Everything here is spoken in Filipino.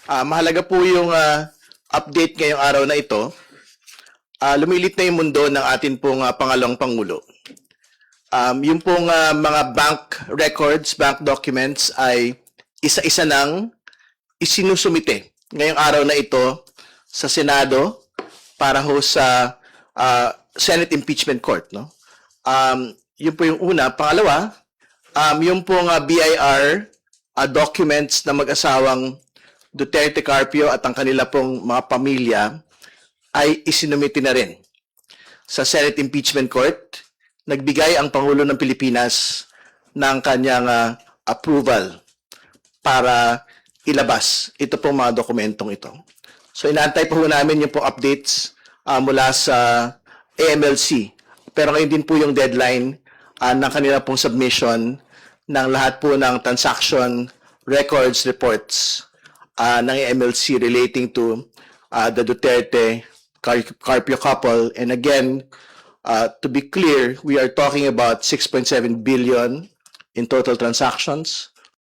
Mahalaga po yung update ngayong araw na ito. Lumilit na yung mundo ng atin pong pangalawang Pangulo. Yung pong mga bank records, bank documents ay isa-isa nang isinusumite ngayong araw na ito sa Senado para ho sa Senate Impeachment Court. No? Yun po yung una. Pangalawa, yung pong BIR documents na mag-asawang Duterte Carpio at ang kanila pong mga pamilya ay isinumiti na rin sa Senate Impeachment Court. Nagbigay ang Pangulo ng Pilipinas ng kanyang approval para ilabas ito pong mga dokumentong ito. So inaantay po namin yung pong updates mula sa AMLC. Pero ngayon din po yung deadline ng kanila pong submission ng lahat po ng transaction records reports ng AMLC relating to the Duterte Carpio couple. And again, to be clear, we are talking about 6.7 billion in total transactions.